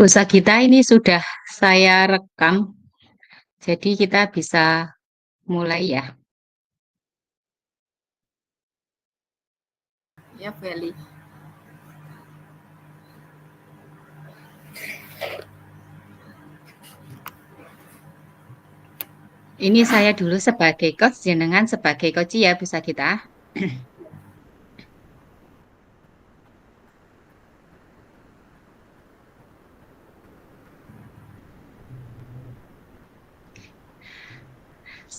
Pulsa kita ini sudah saya rekam, jadi kita bisa mulai ya. Ya, Feli. Ini saya dulu sebagai coach, jenengan sebagai coach ya bisa kita.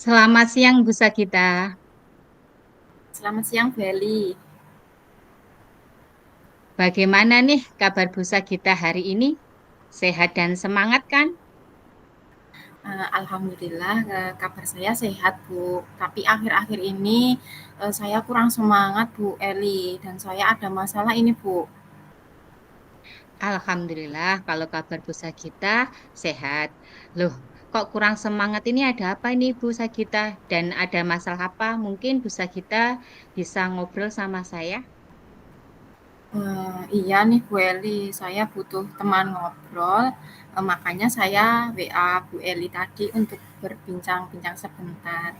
Selamat siang Bu Sagita. Selamat siang, Feli. Bagaimana nih kabar Bu Sagita hari ini? Sehat dan semangat kan? Alhamdulillah, kabar saya sehat, Bu. Tapi akhir-akhir ini saya kurang semangat, Bu Eli. Dan saya ada masalah ini, Bu. Alhamdulillah kalau kabar Bu Sagita sehat. Loh, kok kurang semangat ini ada apa ini Bu Sagita? Dan ada masalah apa? Mungkin Bu Sagita bisa ngobrol sama saya? Iya nih, Bu Eli. Saya butuh teman ngobrol. Makanya saya WA Bu Eli tadi untuk berbincang-bincang sebentar.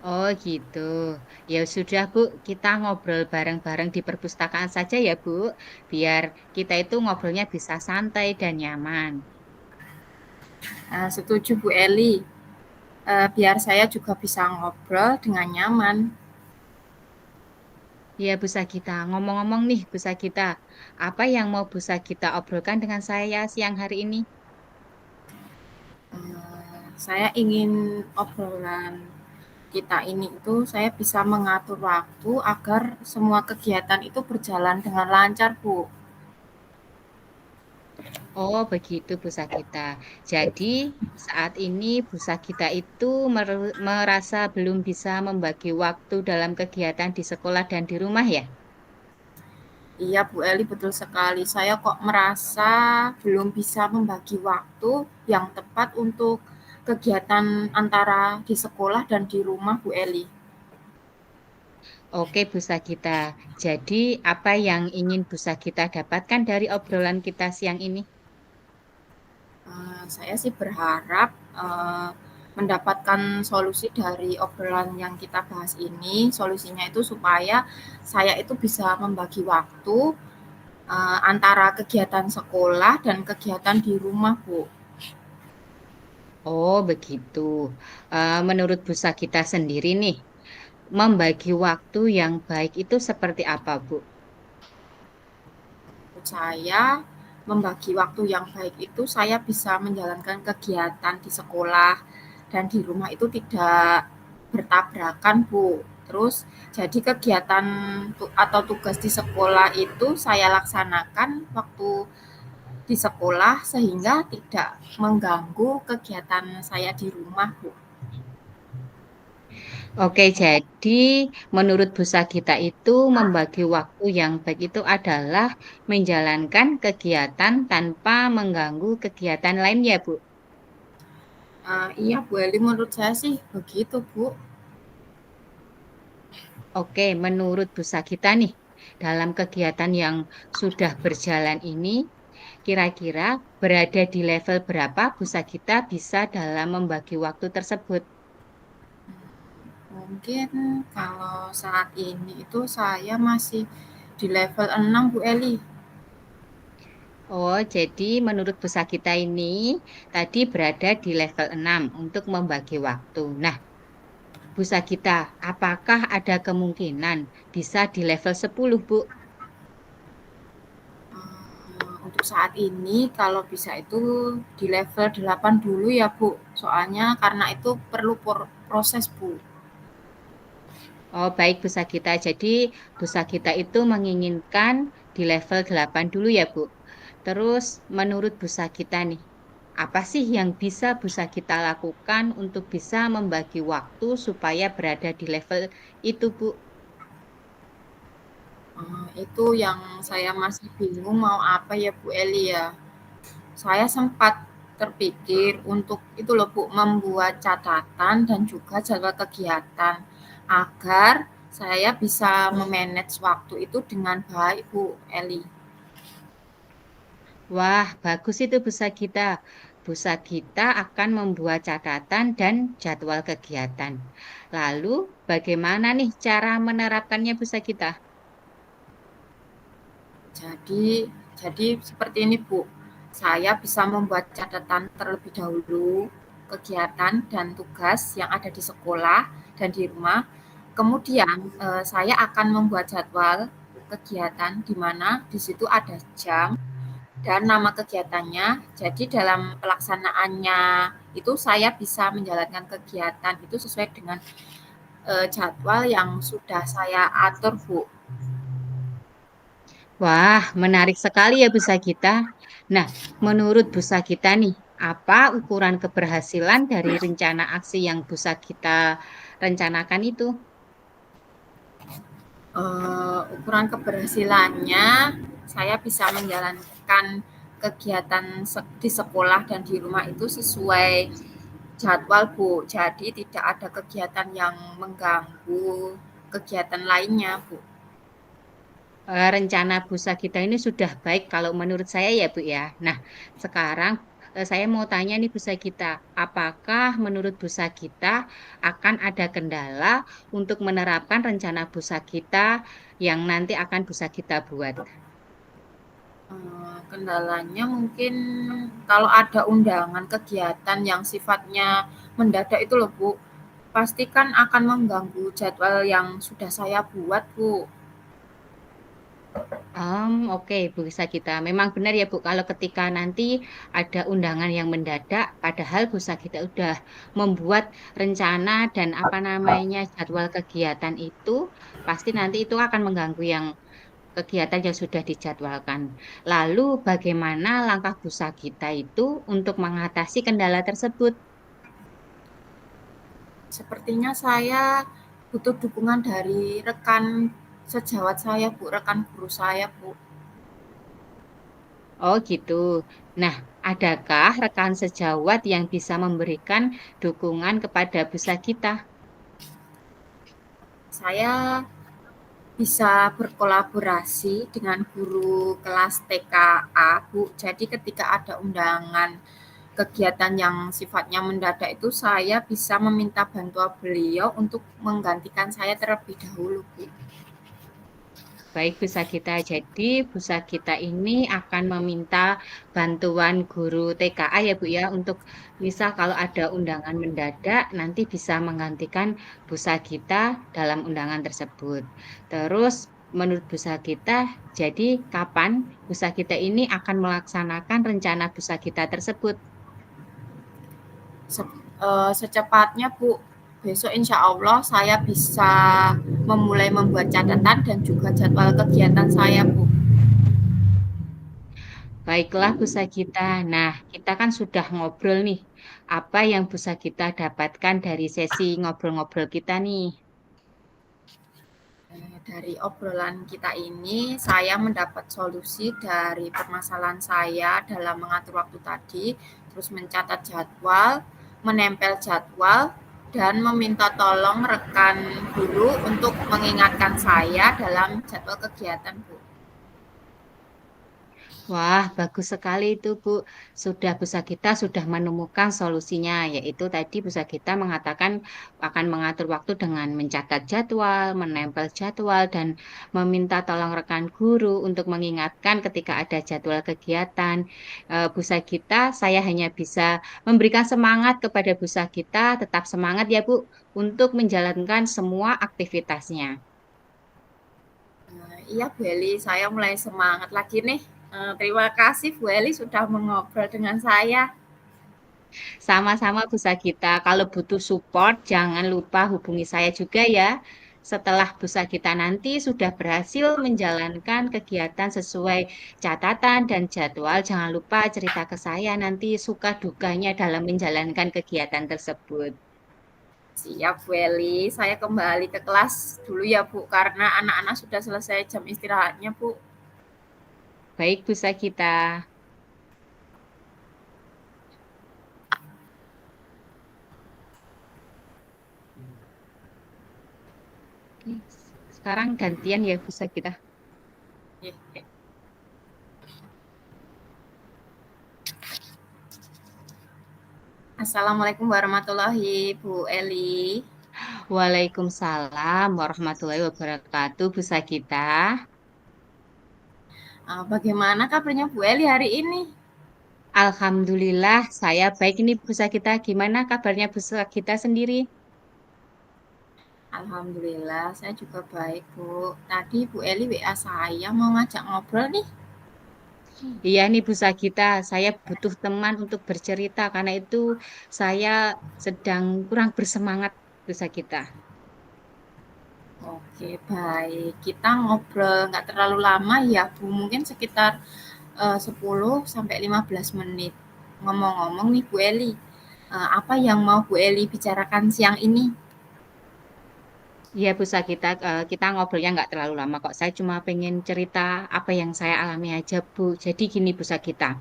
Oh gitu. Ya sudah Bu, kita ngobrol bareng-bareng di perpustakaan saja ya Bu, biar kita itu ngobrolnya bisa santai dan nyaman. Setuju, Bu Eli. Biar saya juga bisa ngobrol dengan nyaman. Ya Bu Sagita, ngomong-ngomong nih Bu Sagita, apa yang mau Bu Sagita obrolkan dengan saya siang hari ini? Saya ingin obrolan kita ini itu saya bisa mengatur waktu agar semua kegiatan itu berjalan dengan lancar, Bu. Oh begitu Bu Sagita. Jadi saat ini Bu Sagita itu merasa belum bisa membagi waktu dalam kegiatan di sekolah dan di rumah ya? Iya, Bu Eli, betul sekali. Saya kok merasa belum bisa membagi waktu yang tepat untuk kegiatan antara di sekolah dan di rumah, Bu Eli. Oke, Bu Sagita. Jadi, apa yang ingin Bu Sagita dapatkan dari obrolan kita siang ini? Saya sih berharap mendapatkan solusi dari obrolan yang kita bahas ini. Solusinya itu supaya saya itu bisa membagi waktu antara kegiatan sekolah dan kegiatan di rumah, Bu. Oh, begitu. Menurut Bu Sagita sendiri nih, membagi waktu yang baik itu seperti apa, Bu? Menurut saya, membagi waktu yang baik itu saya bisa menjalankan kegiatan di sekolah dan di rumah itu tidak bertabrakan, Bu. Terus jadi kegiatan atau tugas di sekolah itu saya laksanakan waktu di sekolah sehingga tidak mengganggu kegiatan saya di rumah, Bu. Oke, jadi menurut Bu Sagita itu membagi waktu yang baik itu adalah menjalankan kegiatan tanpa mengganggu kegiatan lain ya, Bu? Iya, Bu Eli, menurut saya sih begitu, Bu. Oke, menurut Bu Sagita nih, dalam kegiatan yang sudah berjalan ini, kira-kira berada di level berapa Bu Sagita bisa dalam membagi waktu tersebut? Mungkin kalau saat ini itu saya masih di level 6, Bu Eli. Oh, jadi menurut Bu Sagita ini tadi berada di level 6 untuk membagi waktu. Nah, Bu Sagita, apakah ada kemungkinan bisa di level 10, Bu? Untuk saat ini kalau bisa itu di level 8 dulu ya, Bu. Soalnya karena itu perlu proses, Bu. Oh, baik Bu Sagita. Jadi Bu Sagita itu menginginkan di level 8 dulu ya, Bu. Terus menurut Bu Sagita nih, apa sih yang bisa Bu Sagita lakukan untuk bisa membagi waktu supaya berada di level itu, Bu? Itu yang saya masih bingung mau apa ya, Bu Eli ya. Saya sempat terpikir untuk itu loh, Bu, membuat catatan dan juga jadwal kegiatan agar saya bisa memanage waktu itu dengan baik, Bu Eli. Wah, bagus itu busa kita. Busa kita akan membuat catatan dan jadwal kegiatan. Lalu, bagaimana nih cara menerapkannya busa kita? Jadi jadi seperti ini, Bu. Saya bisa membuat catatan terlebih dahulu kegiatan dan tugas yang ada di sekolah dan di rumah. Kemudian, saya akan membuat jadwal kegiatan di mana di situ ada jam dan nama kegiatannya. Jadi dalam pelaksanaannya itu saya bisa menjalankan kegiatan itu sesuai dengan, jadwal yang sudah saya atur, Bu. Wah, menarik sekali ya busa kita. Nah, menurut busa kita nih, apa ukuran keberhasilan dari rencana aksi yang busa kita rencanakan itu? Ukuran keberhasilannya saya bisa menjalankan kegiatan di sekolah dan di rumah itu sesuai jadwal, Bu. Jadi tidak ada kegiatan yang mengganggu kegiatan lainnya, Bu. Rencana busa kita ini sudah baik kalau menurut saya ya Bu ya. Nah, sekarang saya mau tanya nih busa kita, apakah menurut busa kita akan ada kendala untuk menerapkan rencana busa kita yang nanti akan busa kita buat? Kendalanya mungkin kalau ada undangan kegiatan yang sifatnya mendadak itu loh, Bu. Pasti kan akan mengganggu jadwal yang sudah saya buat, Bu. Oke, bisa kita. Memang benar ya, Bu, kalau ketika nanti ada undangan yang mendadak, padahal bisa kita udah membuat rencana dan apa namanya jadwal kegiatan itu, pasti nanti itu akan mengganggu yang kegiatan yang sudah dijadwalkan. Lalu, bagaimana langkah busa kita itu untuk mengatasi kendala tersebut? Sepertinya saya butuh dukungan dari rekan sejawat saya, Bu, rekan guru saya, Bu. Oh, gitu. Nah, adakah rekan sejawat yang bisa memberikan dukungan kepada busa kita? Saya bisa berkolaborasi dengan guru kelas TKA, Bu. Jadi ketika ada undangan kegiatan yang sifatnya mendadak itu saya bisa meminta bantuan beliau untuk menggantikan saya terlebih dahulu, Bu. Baik, busa kita. Jadi, busa kita ini akan meminta bantuan guru TKA ya, Bu ya, untuk misal kalau ada undangan mendadak, nanti bisa menggantikan busa kita dalam undangan tersebut. Terus, menurut busa kita, jadi kapan busa kita ini akan melaksanakan rencana busa kita tersebut? Secepatnya, Bu. Besok insya Allah saya bisa memulai membuat catatan dan juga jadwal kegiatan saya, Bu. Baiklah, busa kita. Nah, kita kan sudah ngobrol nih. Apa yang busa kita dapatkan dari sesi ngobrol-ngobrol kita nih? Dari obrolan kita ini, saya mendapat solusi dari permasalahan saya dalam mengatur waktu tadi, terus mencatat jadwal, menempel jadwal, dan meminta tolong rekan guru untuk mengingatkan saya dalam jadwal kegiatan, Bu. Wah, bagus sekali itu, Bu. Busa kita sudah menemukan solusinya, yaitu tadi busa kita mengatakan akan mengatur waktu dengan mencatat jadwal, menempel jadwal, dan meminta tolong rekan guru untuk mengingatkan ketika ada jadwal kegiatan. Busa kita, saya hanya bisa memberikan semangat kepada busa kita, tetap semangat ya, Bu, untuk menjalankan semua aktivitasnya. Iya, Bu Eli, saya mulai semangat lagi nih. Terima kasih Bu Eli sudah mengobrol dengan saya. Sama-sama Busa kita. Kalau butuh support, jangan lupa hubungi saya juga ya. Setelah Busa kita nanti sudah berhasil menjalankan kegiatan sesuai catatan dan jadwal, jangan lupa cerita ke saya nanti suka dukanya dalam menjalankan kegiatan tersebut. Siap Bu Eli, saya kembali ke kelas dulu ya Bu, karena anak-anak sudah selesai jam istirahatnya Bu. Baik Busa kita. Oke, sekarang gantian ya Busa kita. Oke. Assalamualaikum warahmatullahi Bu Eli. Waalaikumsalam warahmatullahi wabarakatuh, Bu Sagita. Bagaimana kabarnya Bu Eli hari ini? Alhamdulillah, saya baik ini Bu Sagita. Gimana kabarnya Bu Sagita sendiri? Alhamdulillah, saya juga baik Bu. Tadi Bu Eli WA saya mau ngajak ngobrol nih. Iya nih Bu Sagita, saya butuh teman untuk bercerita karena itu saya sedang kurang bersemangat Bu Sagita. Oke, baik. Kita ngobrol nggak terlalu lama ya Bu, mungkin sekitar 10 sampai 15 menit. Ngomong-ngomong nih Bu Eli, apa yang mau Bu Eli bicarakan siang ini? Iya Bu Sagita, kita ngobrolnya nggak terlalu lama kok. Saya cuma pengen cerita apa yang saya alami aja Bu. Jadi gini Bu Sagita.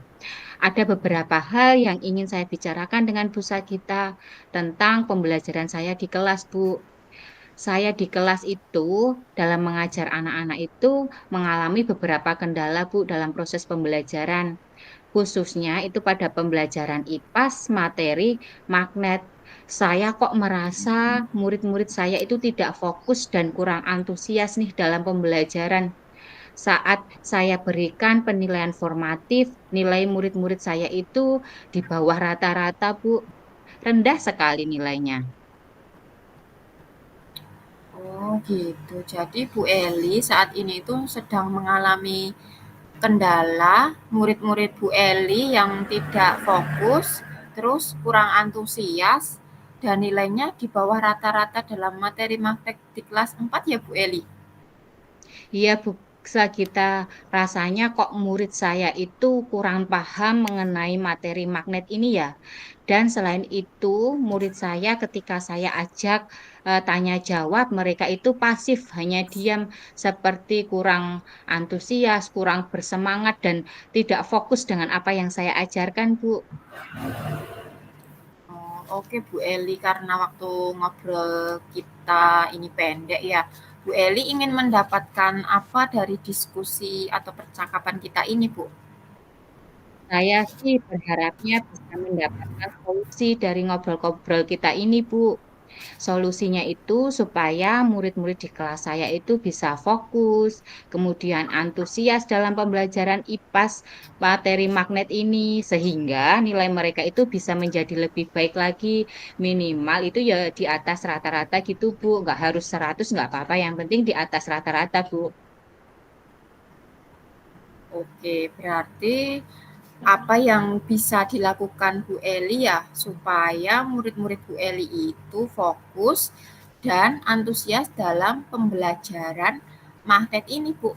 Ada beberapa hal yang ingin saya bicarakan dengan Bu Sagita tentang pembelajaran saya di kelas, Bu. Saya di kelas itu dalam mengajar anak-anak itu mengalami beberapa kendala, Bu, dalam proses pembelajaran. Khususnya itu pada pembelajaran IPAS materi magnet. Saya kok merasa murid-murid saya itu tidak fokus dan kurang antusias nih dalam pembelajaran. Saat saya berikan penilaian formatif, nilai murid-murid saya itu di bawah rata-rata, Bu. Rendah sekali nilainya. Oh gitu. Jadi Bu Eli saat ini itu sedang mengalami kendala murid-murid Bu Eli yang tidak fokus, terus kurang antusias, dan nilainya di bawah rata-rata dalam materi praktek di kelas 4 ya Bu Eli. Iya, Bu kita rasanya kok murid saya itu kurang paham mengenai materi magnet ini ya. Dan selain itu, murid saya ketika saya ajak tanya jawab, mereka itu pasif, hanya diam seperti kurang antusias, kurang bersemangat dan tidak fokus dengan apa yang saya ajarkan, Bu. Oh, oke Bu Eli, karena waktu ngobrol kita ini pendek ya. Bu Eli ingin mendapatkan apa dari diskusi atau percakapan kita ini, Bu? Saya sih berharapnya bisa mendapatkan solusi dari ngobrol-ngobrol kita ini, Bu. Solusinya itu supaya murid-murid di kelas saya itu bisa fokus, kemudian antusias dalam pembelajaran IPAS materi magnet ini, sehingga nilai mereka itu bisa menjadi lebih baik lagi. Minimal itu ya di atas rata-rata gitu, Bu. Nggak harus 100, nggak apa-apa. Yang penting di atas rata-rata, Bu. Oke, berarti apa yang bisa dilakukan Bu Eli ya supaya murid-murid Bu Eli itu fokus dan antusias dalam pembelajaran magnet ini, Bu.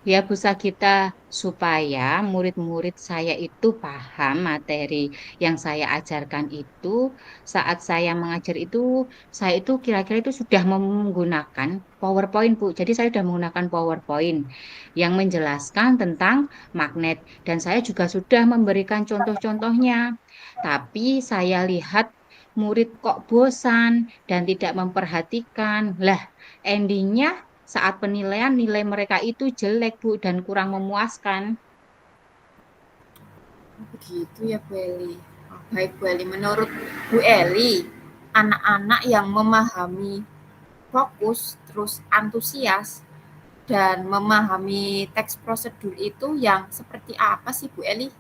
Ya, Bu Sagita, supaya murid-murid saya itu paham materi yang saya ajarkan itu, saat saya mengajar itu, saya itu kira-kira itu sudah menggunakan PowerPoint, Bu. Jadi saya sudah menggunakan PowerPoint yang menjelaskan tentang magnet. Dan saya juga sudah memberikan contoh-contohnya. Tapi saya lihat murid kok bosan dan tidak memperhatikan. Lah, endingnya saat penilaian nilai mereka itu jelek Bu dan kurang memuaskan. Begitu ya Bu Eli. Oh, baik Bu Eli, menurut Bu Eli, anak-anak yang memahami fokus terus antusias dan memahami teks prosedur itu yang seperti apa sih Bu Eli?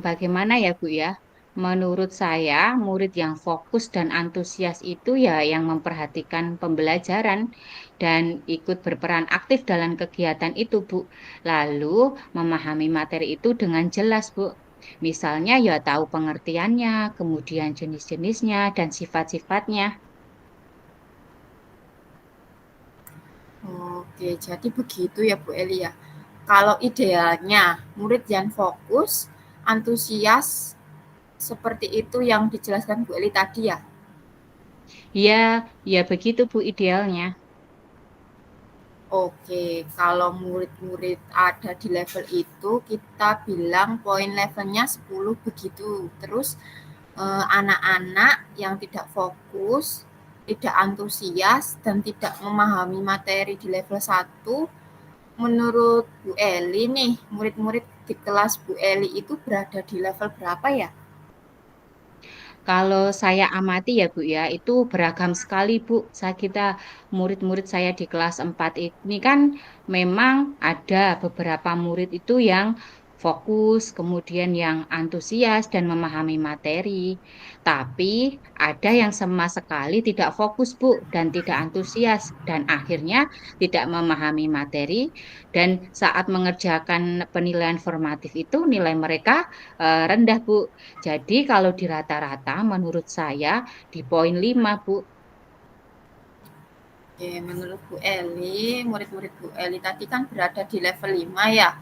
Bagaimana ya Bu ya? Menurut saya, murid yang fokus dan antusias itu ya yang memperhatikan pembelajaran dan ikut berperan aktif dalam kegiatan itu, Bu. Lalu memahami materi itu dengan jelas, Bu. Misalnya ya tahu pengertiannya, kemudian jenis-jenisnya dan sifat-sifatnya. Oke, jadi begitu ya Bu Eli ya. Kalau idealnya murid yang fokus, antusias seperti itu yang dijelaskan Bu Eli tadi ya. Ya, ya begitu Bu idealnya. Oke, kalau murid-murid ada di level itu kita bilang poin levelnya 10 begitu. Terus anak-anak yang tidak fokus, tidak antusias dan tidak memahami materi di level 1 menurut Bu Eli nih, murid-murid di kelas Bu Eli itu berada di level berapa ya? Kalau saya amati ya Bu ya, itu beragam sekali Bu. Murid-murid saya di kelas 4 ini kan memang ada beberapa murid itu yang fokus, kemudian yang antusias dan memahami materi. Tapi ada yang sama sekali tidak fokus Bu dan tidak antusias dan akhirnya tidak memahami materi dan saat mengerjakan penilaian formatif itu nilai mereka rendah Bu. Jadi kalau di rata-rata menurut saya di poin 5, Bu. Oke, menurut Bu Eli, murid-murid Bu Eli tadi kan berada di level 5 ya.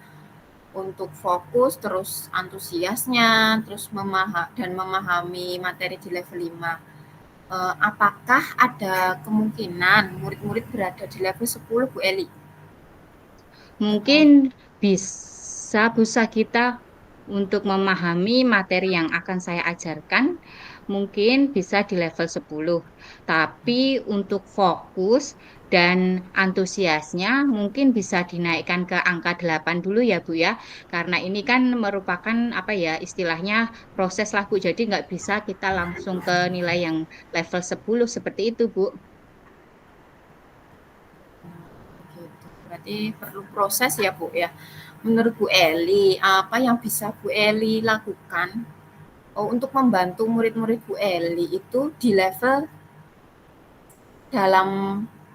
Untuk fokus, terus antusiasnya, terus memahami materi di level 5. Apakah ada kemungkinan murid-murid berada di level 10 Bu Eli? Mungkin bisa busa kita untuk memahami materi yang akan saya ajarkan, mungkin bisa di level 10. Tapi untuk fokus dan antusiasnya mungkin bisa dinaikkan ke angka 8 dulu ya Bu ya. Karena ini kan merupakan apa ya istilahnya proses lah Bu. Jadi nggak bisa kita langsung ke nilai yang level 10 seperti itu Bu. Gitu. Berarti perlu proses ya Bu ya. Menurut Bu Eli, apa yang bisa Bu Eli lakukan untuk membantu murid-murid Bu Eli itu di level dalam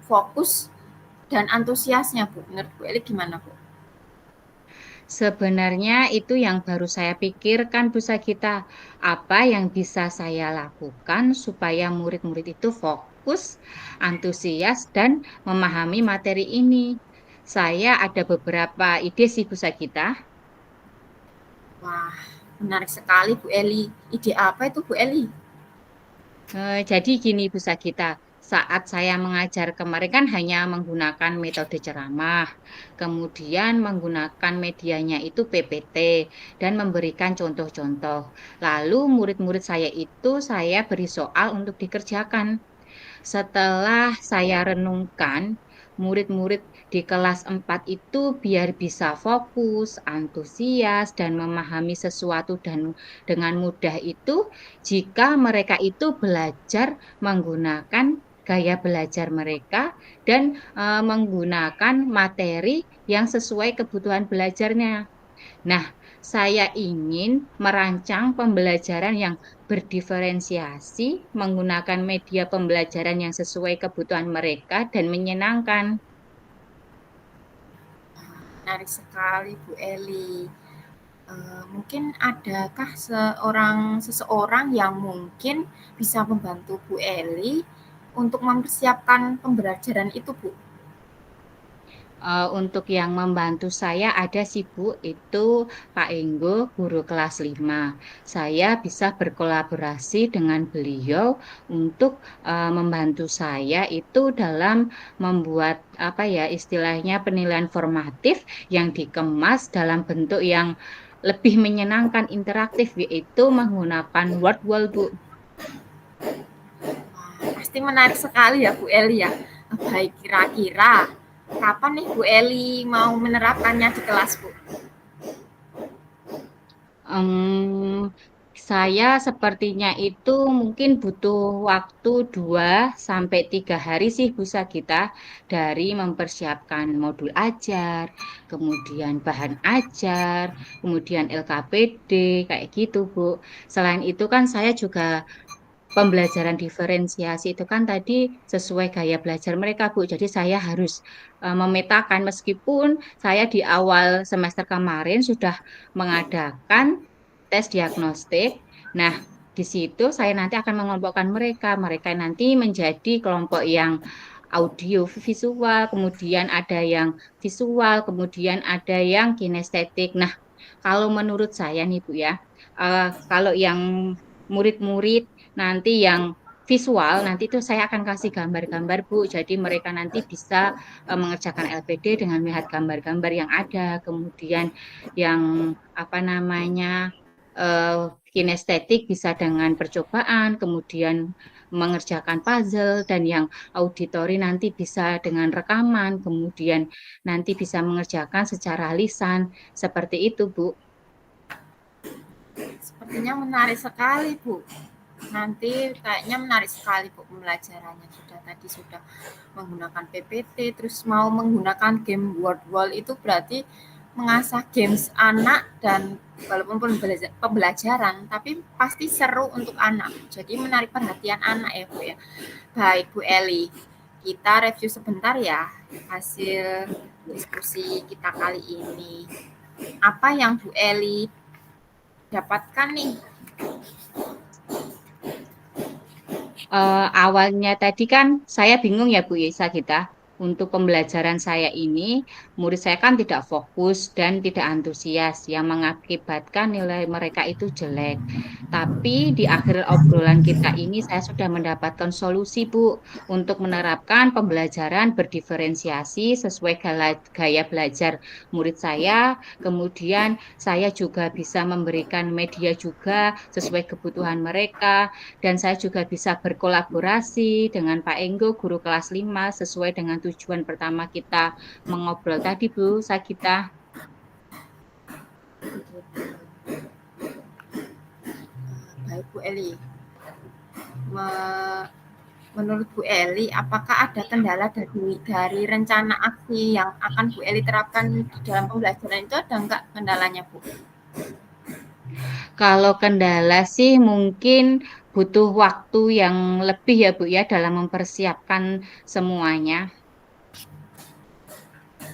fokus dan antusiasnya Bu? Menurut Bu Eli gimana Bu? Sebenarnya itu yang baru saya pikirkan, Bu Sagita. Apa yang bisa saya lakukan supaya murid-murid itu fokus, antusias, dan memahami materi ini? Saya ada beberapa ide sih, Bu Sagita. Wah, menarik sekali Bu Eli. Ide apa itu Bu Eli? Jadi gini Bu Sagita, saat saya mengajar kemarin kan hanya menggunakan metode ceramah, kemudian menggunakan medianya itu PPT dan memberikan contoh-contoh. Lalu murid-murid saya itu saya beri soal untuk dikerjakan. Setelah saya renungkan, murid-murid di kelas 4 itu biar bisa fokus, antusias, dan memahami sesuatu dan dengan mudah itu jika mereka itu belajar menggunakan gaya belajar mereka dan menggunakan materi yang sesuai kebutuhan belajarnya. Nah, saya ingin merancang pembelajaran yang berdiferensiasi, menggunakan media pembelajaran yang sesuai kebutuhan mereka dan menyenangkan. Menarik sekali Bu Eli. Mungkin adakah seseorang yang mungkin bisa membantu Bu Eli untuk mempersiapkan pembelajaran itu Bu? Untuk yang membantu saya ada sih Bu, itu Pak Enggo, guru kelas 5. Saya bisa berkolaborasi dengan beliau untuk membantu saya itu dalam membuat apa ya istilahnya penilaian formatif yang dikemas dalam bentuk yang lebih menyenangkan interaktif yaitu menggunakan word wall Bu. Wah, pasti menarik sekali ya Bu Eli ya. Baik, kira-kira kapan nih Bu Eli mau menerapkannya di kelas Bu? Em, saya sepertinya itu mungkin butuh waktu 2 sampai 3 hari sih Bu Sagita dari mempersiapkan modul ajar, kemudian bahan ajar, kemudian LKPD, kayak gitu Bu. Selain itu kan saya juga pembelajaran diferensiasi itu kan tadi sesuai gaya belajar mereka Bu. Jadi saya harus memetakan meskipun saya di awal semester kemarin sudah mengadakan tes diagnostik. Nah, di situ saya nanti akan mengelompokkan mereka. Mereka nanti menjadi kelompok yang audio visual, kemudian ada yang visual, kemudian ada yang kinestetik. Nah, kalau menurut saya nih Bu ya, kalau yang murid-murid nanti yang visual, nanti itu saya akan kasih gambar-gambar Bu. Jadi mereka nanti bisa mengerjakan LPD dengan melihat gambar-gambar yang ada, kemudian yang apa namanya eh, kinestetik bisa dengan percobaan, kemudian mengerjakan puzzle, dan yang auditori nanti bisa dengan rekaman, kemudian nanti bisa mengerjakan secara lisan. Seperti itu, Bu. Sepertinya menarik sekali, Bu. Nanti kayaknya menarik sekali, Bu, pembelajarannya. Sudah menggunakan PPT, terus mau menggunakan game Word Wall itu berarti mengasah games anak dan walaupun pembelajaran, tapi pasti seru untuk anak. Jadi menarik perhatian anak ya, Bu ya. Baik, Bu Eli. Kita review sebentar ya hasil diskusi kita kali ini. Apa yang Bu Eli dapatkan nih? Awalnya tadi kan saya bingung ya Bu Yesa kita. Untuk pembelajaran saya ini, murid saya kan tidak fokus dan tidak antusias, yang mengakibatkan nilai mereka itu jelek. Tapi di akhir obrolan kita ini saya sudah mendapatkan solusi Bu, untuk menerapkan pembelajaran berdiferensiasi sesuai gaya belajar murid saya. Kemudian saya juga bisa memberikan media juga sesuai kebutuhan mereka, dan saya juga bisa berkolaborasi dengan Pak Enggo, guru kelas 5, sesuai dengan tujuan pertama kita mengobrol tadi, Bu Sagita. Baik, Bu Eli. Menurut Bu Eli, apakah ada kendala dari rencana aksi yang akan Bu Eli terapkan di dalam pembelajaran itu, ada enggak kendalanya, Bu? Kalau kendala sih mungkin butuh waktu yang lebih ya Bu ya dalam mempersiapkan semuanya.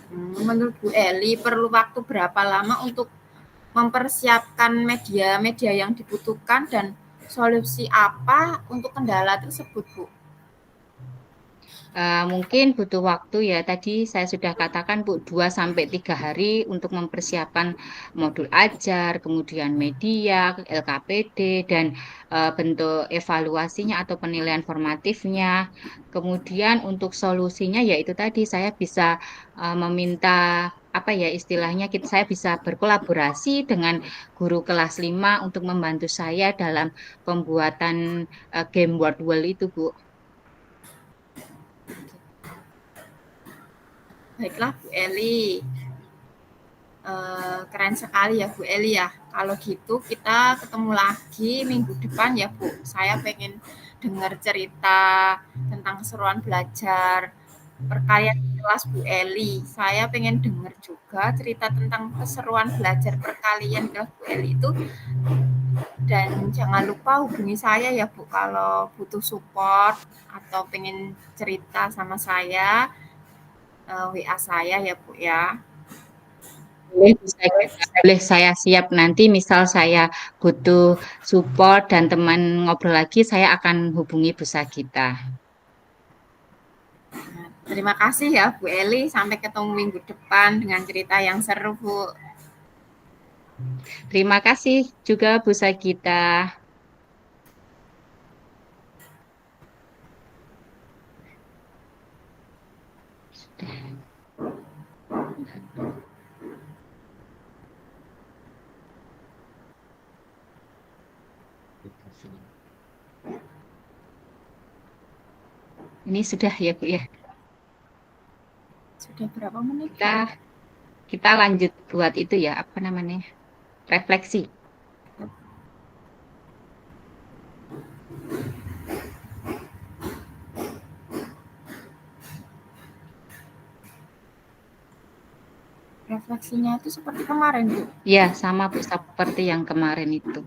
Menurut Bu Eli, perlu waktu berapa lama untuk mempersiapkan media-media yang dibutuhkan dan solusi apa untuk kendala tersebut, Bu? Mungkin butuh waktu ya. Tadi saya sudah katakan Bu, 2 sampai 3 hari untuk mempersiapkan modul ajar, kemudian media, LKPD, dan bentuk evaluasinya atau penilaian formatifnya. Kemudian untuk solusinya yaitu tadi saya bisa meminta apa ya istilahnya, saya bisa berkolaborasi dengan guru kelas 5 untuk membantu saya dalam pembuatan game Word Wall itu, Bu. Baiklah, Bu Eli. Keren sekali ya Bu Eli ya. Kalau gitu kita ketemu lagi minggu depan ya Bu. Saya pengen dengar cerita tentang keseruan belajar perkalian di kelas Bu Eli. Saya pengen dengar juga cerita tentang keseruan belajar perkalian di kelas Bu Eli itu. Dan jangan lupa hubungi saya ya Bu kalau butuh support atau pengen cerita sama saya, WA saya ya Bu ya. Boleh, bisa kita. Boleh, saya siap. Nanti misal saya butuh support dan teman ngobrol lagi, saya akan hubungi Bu Sagita. Terima kasih ya Bu Eli, sampai ketemu minggu depan dengan cerita yang seru Bu. Terima kasih juga Bu Sagita. Ini sudah ya Bu ya. Sudah berapa menit Kita Bu? kita lanjut buat itu ya, apa namanya? Refleksi. Refleksinya itu seperti kemarin Bu. Ya, sama Bu seperti yang kemarin itu.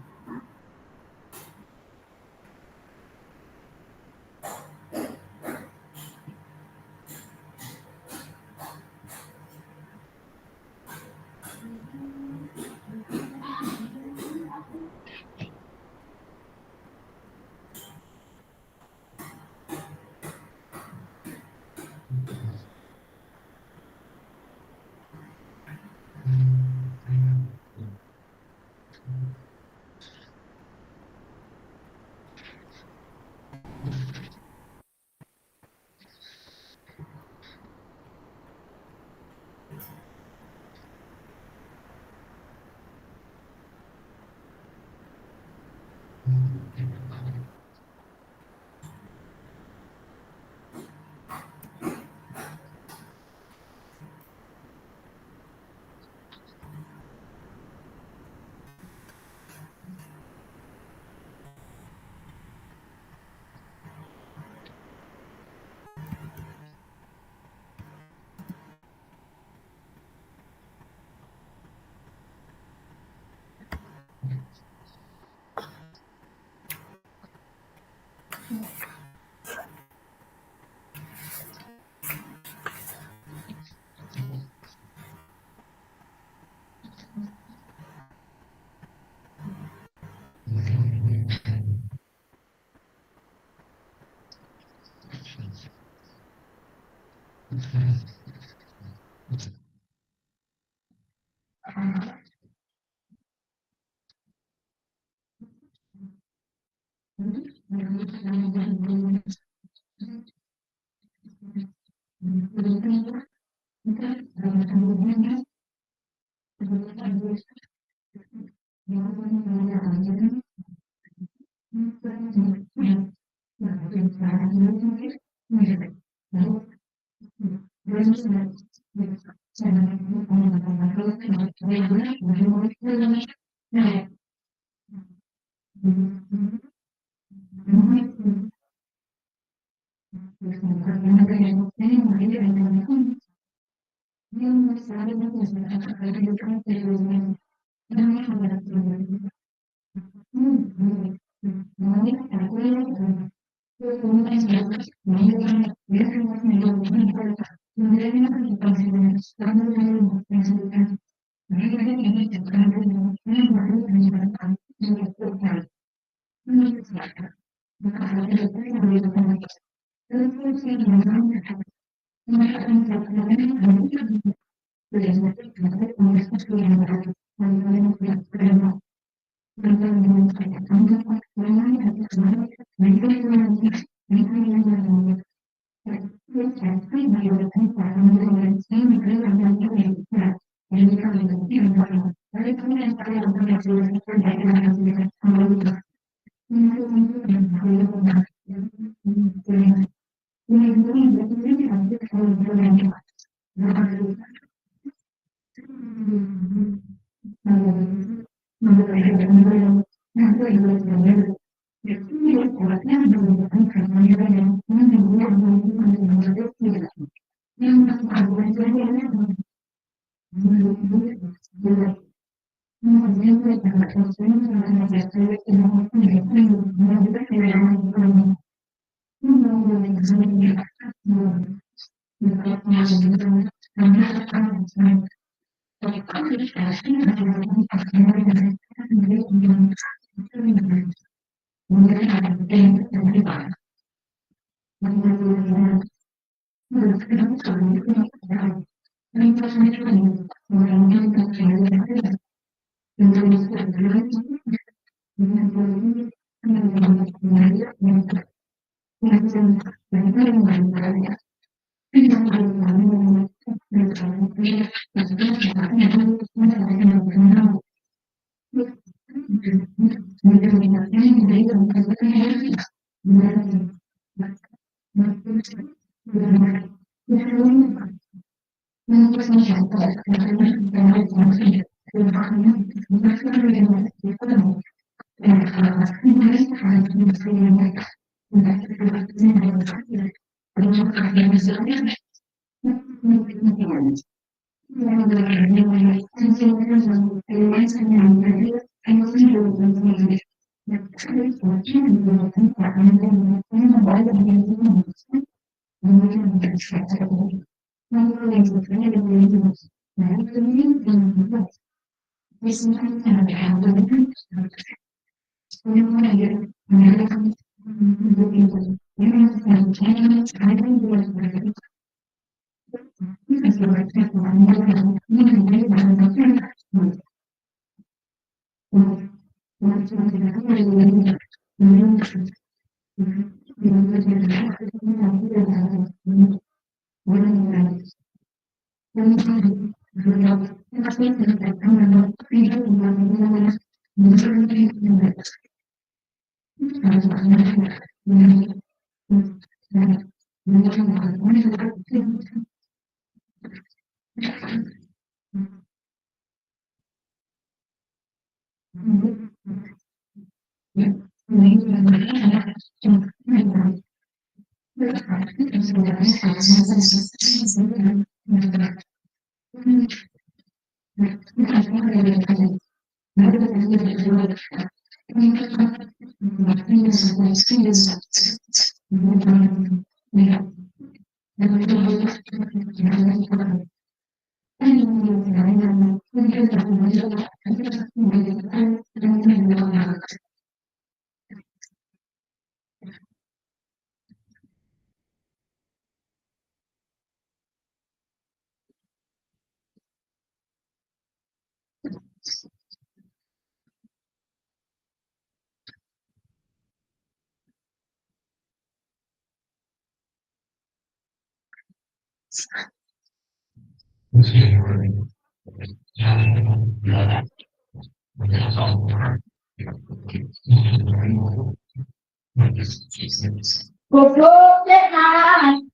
Goblok, Cek, Mas.